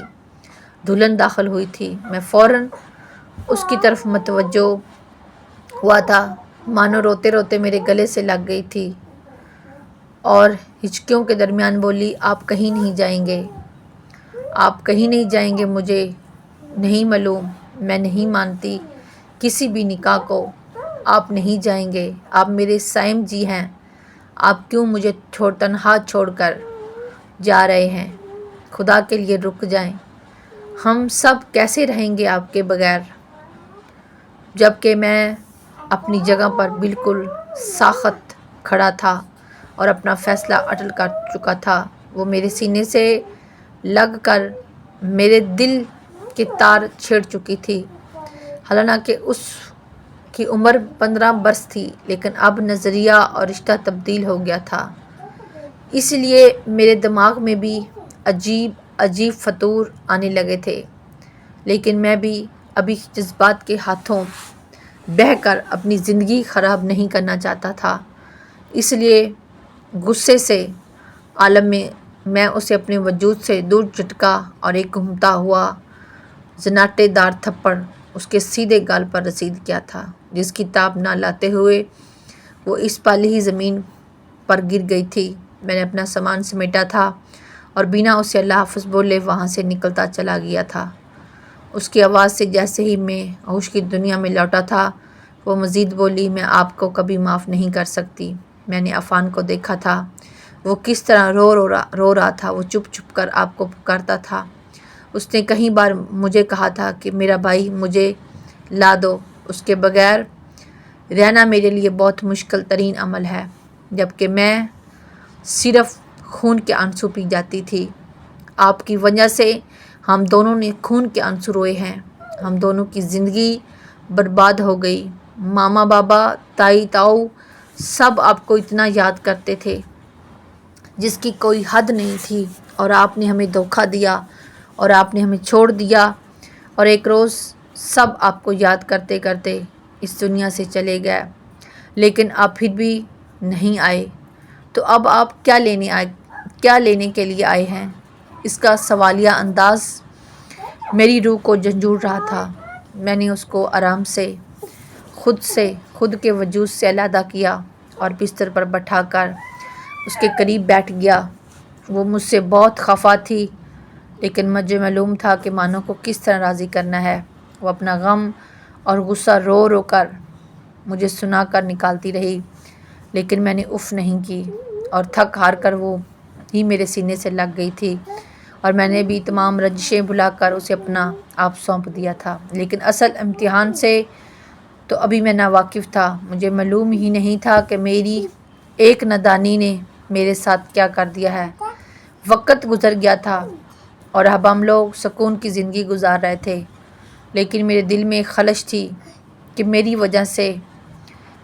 دلہن داخل ہوئی تھی۔ میں فوراً اس کی طرف متوجہ ہوا تھا، مانو روتے روتے میرے گلے سے لگ گئی تھی اور ہچکیوں کے درمیان بولی، آپ کہیں نہیں جائیں گے، آپ کہیں نہیں جائیں گے، مجھے نہیں معلوم، میں نہیں مانتی کسی بھی نکاح کو، آپ نہیں جائیں گے، آپ میرے سائم جی ہیں، آپ کیوں مجھے تنہا چھوڑ کر جا رہے ہیں؟ خدا کے لیے رک جائیں، ہم سب کیسے رہیں گے آپ کے بغیر؟ جبکہ میں اپنی جگہ پر بالکل ساخت کھڑا تھا اور اپنا فیصلہ اٹل کر چکا تھا، وہ میرے سینے سے لگ کر میرے دل کے تار چھیڑ چکی تھی۔ حالانکہ اس کی عمر 15 برس تھی، لیکن اب نظریہ اور رشتہ تبدیل ہو گیا تھا، اس لیے میرے دماغ میں بھی عجیب عجیب فطور آنے لگے تھے، لیکن میں بھی ابھی جذبات کے ہاتھوں بہہ کر اپنی زندگی خراب نہیں کرنا چاہتا تھا، اس لیے غصے سے عالم میں میں اسے اپنے وجود سے دور جھٹکا اور ایک گھومتا ہوا زناٹے دار تھپڑ اس کے سیدھے گال پر رسید کیا تھا، جس کی تاب نہ لاتے ہوئے وہ اس پل ہی زمین پر گر گئی تھی۔ میں نے اپنا سامان سمیٹا تھا اور بنا اسے اللہ حافظ بولے وہاں سے نکلتا چلا گیا تھا۔ اس کی آواز سے جیسے ہی میں ہوش کی دنیا میں لوٹا تھا، وہ مزید بولی، میں آپ کو کبھی معاف نہیں کر سکتی۔ میں نے عفان کو دیکھا تھا، وہ کس طرح رو رہا تھا، وہ چھپ چھپ کر آپ کو پکارتا تھا۔ اس نے کئی بار مجھے کہا تھا کہ میرا بھائی مجھے لا دو، اس کے بغیر رہنا میرے لیے بہت مشکل ترین عمل ہے، جبکہ میں صرف خون کے آنسو پی جاتی تھی۔ آپ کی وجہ سے ہم دونوں نے خون کے آنسو روئے ہیں، ہم دونوں کی زندگی برباد ہو گئی۔ ماما بابا، تائی تاؤ سب آپ کو اتنا یاد کرتے تھے جس کی کوئی حد نہیں تھی، اور آپ نے ہمیں دھوکہ دیا اور آپ نے ہمیں چھوڑ دیا، اور ایک روز سب آپ کو یاد کرتے کرتے اس دنیا سے چلے گئے، لیکن آپ پھر بھی نہیں آئے۔ تو اب آپ کیا لینے کے لیے آئے ہیں؟ اس کا سوالیہ انداز میری روح کو جھنجھوڑ رہا تھا۔ میں نے اس کو آرام سے خود کے وجود سے علیحدہ کیا اور بستر پر بٹھا کر اس کے قریب بیٹھ گیا۔ وہ مجھ سے بہت خفا تھی، لیکن مجھے معلوم تھا کہ مانو کو کس طرح راضی کرنا ہے۔ وہ اپنا غم اور غصہ رو رو کر مجھے سنا کر نکالتی رہی، لیکن میں نے اف نہیں کی، اور تھک ہار کر وہ ہی میرے سینے سے لگ گئی تھی، اور میں نے بھی تمام رنجشیں بھلا کر اسے اپنا آپ سونپ دیا تھا۔ لیکن اصل امتحان سے تو ابھی میں ناواقف تھا۔ مجھے معلوم ہی نہیں تھا کہ میری ایک نادانی نے میرے ساتھ کیا کر دیا ہے۔ وقت گزر گیا تھا اور اب ہم لوگ سکون کی زندگی گزار رہے تھے، لیکن میرے دل میں خلش تھی کہ میری وجہ سے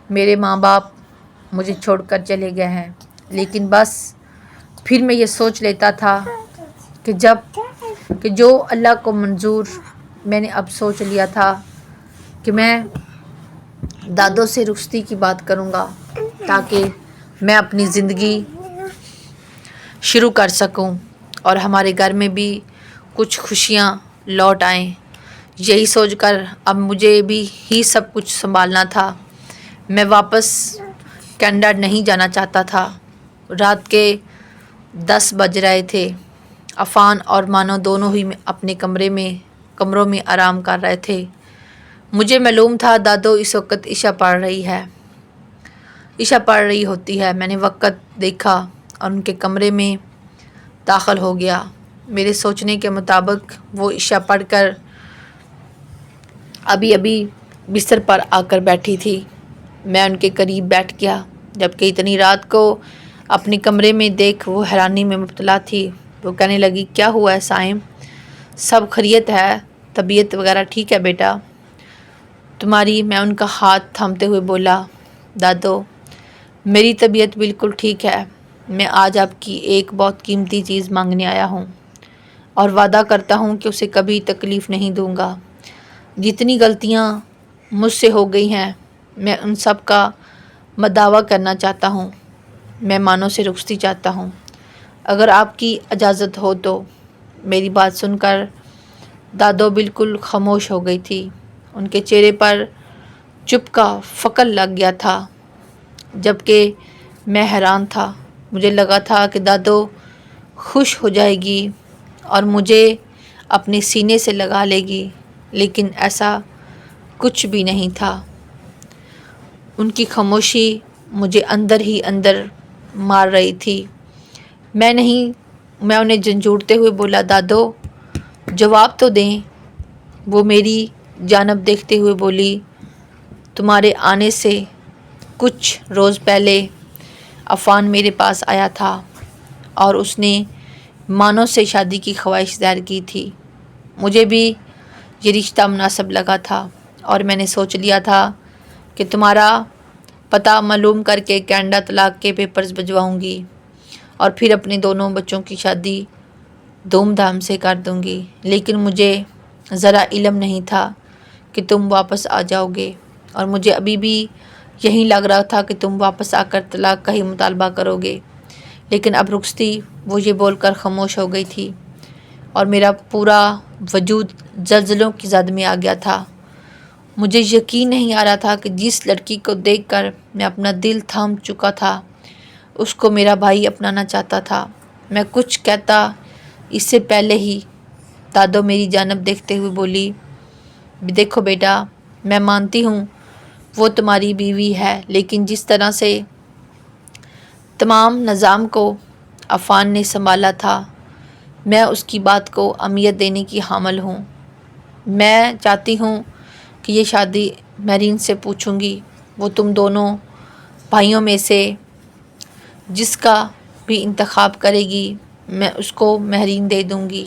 میرے ماں باپ مجھے چھوڑ کر چلے گئے ہیں۔ لیکن بس پھر میں یہ سوچ لیتا تھا کہ جو اللہ کو منظور، میں نے اب سوچ لیا تھا کہ میں دادوں سے رخصتی کی بات کروں گا تاکہ میں اپنی زندگی شروع کر سکوں اور ہمارے گھر میں بھی کچھ خوشیاں لوٹ آئیں۔ یہی سوچ کر اب مجھے بھی ہی سب کچھ سنبھالنا تھا۔ میں واپس کینیڈا نہیں جانا چاہتا تھا۔ رات کے 10 بج رہے تھے۔ عفان اور مانو دونوں ہی اپنے کمروں میں آرام کر رہے تھے۔ مجھے معلوم تھا دادو اس وقت عشاء پڑھ رہی ہوتی ہے۔ میں نے وقت دیکھا اور ان کے کمرے میں داخل ہو گیا۔ میرے سوچنے کے مطابق وہ عشاء پڑھ کر ابھی بستر پر آ کر بیٹھی تھی۔ میں ان کے قریب بیٹھ گیا، جبکہ اتنی رات کو اپنے کمرے میں دیکھ وہ حیرانی میں مبتلا تھی۔ وہ کہنے لگی، کیا ہوا ہے سائم؟ سب خیریت ہے؟ طبیعت وغیرہ ٹھیک ہے بیٹا تمہاری؟ میں ان کا ہاتھ تھامتے ہوئے بولا، دادو میری طبیعت بالکل ٹھیک ہے۔ میں آج آپ کی ایک بہت قیمتی چیز مانگنے آیا ہوں، اور وعدہ کرتا ہوں کہ اسے کبھی تکلیف نہیں دوں گا۔ جتنی غلطیاں مجھ سے ہو گئی ہیں میں ان سب کا مداوع کرنا چاہتا ہوں۔ میں مانو سے رخصتی چاہتا ہوں، اگر آپ کی اجازت ہو تو۔ میری بات سن کر دادو بالکل خاموش ہو گئی تھی۔ ان کے چہرے پر چپ کا فقر لگ گیا تھا، جبکہ میں حیران تھا۔ مجھے لگا تھا کہ دادو خوش ہو جائے گی اور مجھے اپنے سینے سے لگا لے گی، لیکن ایسا کچھ بھی نہیں تھا۔ ان کی خاموشی مجھے اندر ہی اندر مار رہی تھی۔ میں انہیں جھنجھوڑتے ہوئے بولا، دادو جواب تو دیں۔ وہ میری جانب دیکھتے ہوئے بولی، تمہارے آنے سے کچھ روز پہلے عفان میرے پاس آیا تھا اور اس نے مانو سے شادی کی خواہش ظاہر کی تھی۔ مجھے بھی یہ رشتہ مناسب لگا تھا اور میں نے سوچ لیا تھا کہ تمہارا پتہ معلوم کر کے کینیڈا طلاق کے پیپرز بھجواؤں گی اور پھر اپنے دونوں بچوں کی شادی دھوم دھام سے کر دوں گی۔ لیکن مجھے ذرا علم نہیں تھا کہ تم واپس آ جاؤ گے، اور مجھے ابھی بھی یہی لگ رہا تھا کہ تم واپس آ کر طلاق کا ہی مطالبہ کرو گے۔ لیکن اب رخصتی، وہ یہ بول کر خاموش ہو گئی تھی، اور میرا پورا وجود زلزلوں کی زد میں آ گیا تھا۔ مجھے یقین نہیں آ رہا تھا کہ جس لڑکی کو دیکھ کر میں اپنا دل تھام چکا تھا اس کو میرا بھائی اپنانا چاہتا تھا۔ میں کچھ کہتا اس سے پہلے ہی دادو میری جانب دیکھتے ہوئے بولی، دیکھو بیٹا، میں مانتی ہوں وہ تمہاری بیوی ہے، لیکن جس طرح سے تمام نظام کو عفان نے سنبھالا تھا، میں اس کی بات کو اہمیت دینے کی حامل ہوں۔ میں چاہتی ہوں کہ یہ شادی مہرین سے پوچھوں گی، وہ تم دونوں بھائیوں میں سے جس کا بھی انتخاب کرے گی میں اس کو مہرین دے دوں گی۔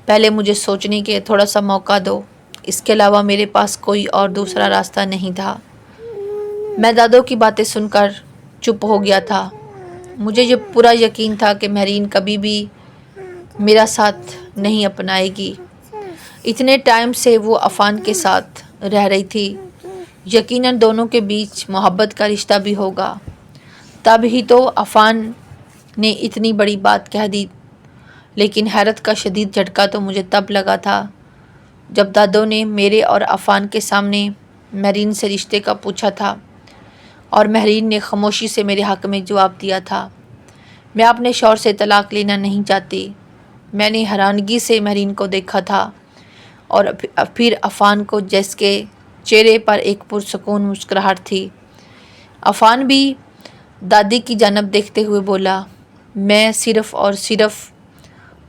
پہلے مجھے سوچنے کے تھوڑا سا موقع دو۔ اس کے علاوہ میرے پاس کوئی اور دوسرا راستہ نہیں تھا۔ میں دادو کی باتیں سن کر چپ ہو گیا تھا۔ مجھے یہ پورا یقین تھا کہ مہرین کبھی بھی میرا ساتھ نہیں اپنائے گی۔ اتنے ٹائم سے وہ عفان کے ساتھ رہ رہی تھی، یقیناً دونوں کے بیچ محبت کا رشتہ بھی ہوگا۔ تب ہی تو عفان نے اتنی بڑی بات کہہ دی۔ لیکن حیرت کا شدید جھٹکا تو مجھے تب لگا تھا جب دادو نے میرے اور عفان کے سامنے مہرین سے رشتے کا پوچھا تھا اور مہرین نے خاموشی سے میرے حق میں جواب دیا تھا، میں اپنے شوہر سے طلاق لینا نہیں چاہتی۔ میں نے حیرانگی سے مہرین کو دیکھا تھا اور پھر عفان کو، جس کے چہرے پر ایک پرسکون مسکراہٹ تھی۔ عفان بھی دادی کی جانب دیکھتے ہوئے بولا، میں صرف اور صرف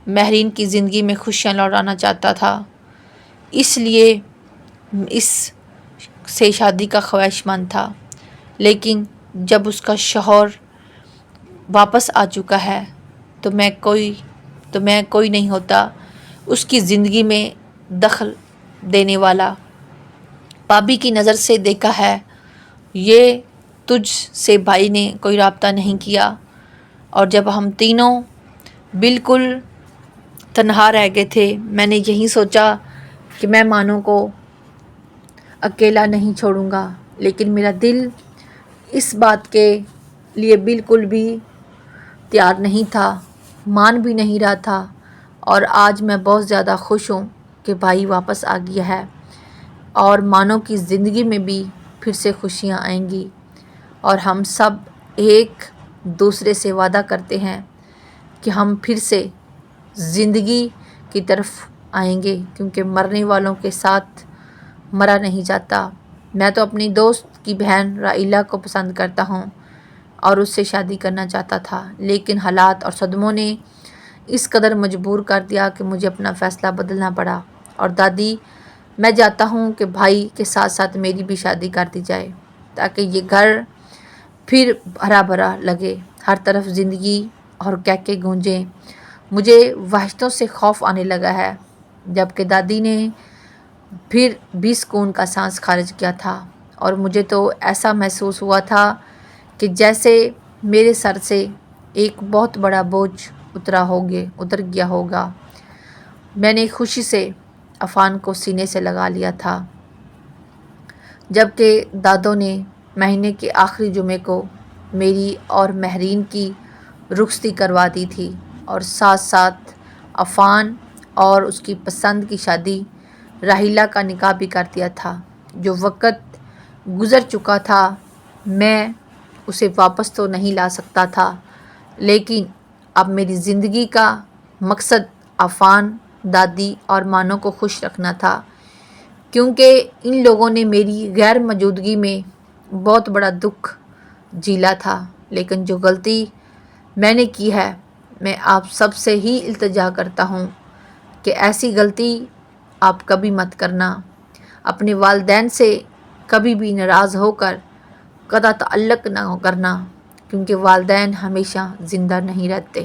مہرین کی زندگی میں خوشیاں لوٹانا چاہتا تھا، اس لیے اس سے شادی کا خواہشمند تھا۔ لیکن جب اس کا شوہر واپس آ چکا ہے تو میں کوئی نہیں ہوتا اس کی زندگی میں دخل دینے والا۔ بھابھی کی نظر سے دیکھا ہے، یہ تجھ سے بھائی نے کوئی رابطہ نہیں کیا، اور جب ہم تینوں بالکل تنہا رہ گئے تھے، میں نے یہی سوچا کہ میں مانو کو اکیلا نہیں چھوڑوں گا، لیکن میرا دل اس بات کے لیے بالکل بھی تیار نہیں تھا، مان بھی نہیں رہا تھا۔ اور آج میں بہت زیادہ خوش ہوں کہ بھائی واپس آ گیا ہے اور مانو کی زندگی میں بھی پھر سے خوشیاں آئیں گی، اور ہم سب ایک دوسرے سے وعدہ کرتے ہیں کہ ہم پھر سے زندگی کی طرف آئیں گے، کیونکہ مرنے والوں کے ساتھ مرا نہیں جاتا۔ میں تو اپنی دوست کی بہن رائلہ کو پسند کرتا ہوں اور اس سے شادی کرنا چاہتا تھا، لیکن حالات اور صدموں نے اس قدر مجبور کر دیا کہ مجھے اپنا فیصلہ بدلنا پڑا۔ اور دادی، میں چاہتا ہوں کہ بھائی کے ساتھ ساتھ میری بھی شادی کر دی جائے، تاکہ یہ گھر پھر ہرا بھرا لگے، ہر طرف زندگی اور کہکے گونجیں۔ مجھے وحشتوں سے خوف آنے لگا ہے۔ جبکہ دادی نے پھر بھی سکون کا سانس خارج کیا تھا، اور مجھے تو ایسا محسوس ہوا تھا کہ جیسے میرے سر سے ایک بہت بڑا بوجھ اتر گیا ہوگا۔ میں نے خوشی سے عفان کو سینے سے لگا لیا تھا، جبکہ دادو نے مہینے کے آخری جمعے کو میری اور مہرین کی رخصتی کروا دی تھی، اور ساتھ ساتھ عفان اور اس کی پسند کی شادی راحیلہ کا نکاح بھی کر دیا تھا۔ جو وقت گزر چکا تھا میں اسے واپس تو نہیں لا سکتا تھا، لیکن اب میری زندگی کا مقصد عفان، دادی اور مانو کو خوش رکھنا تھا، کیونکہ ان لوگوں نے میری غیر موجودگی میں بہت بڑا دکھ جھیلا تھا۔ لیکن جو غلطی میں نے کی ہے، میں آپ سب سے ہی التجا کرتا ہوں کہ ایسی غلطی آپ کبھی مت کرنا۔ اپنے والدین سے کبھی بھی ناراض ہو کر قطع تعلق نہ کرنا، کیونکہ والدین ہمیشہ زندہ نہیں رہتے۔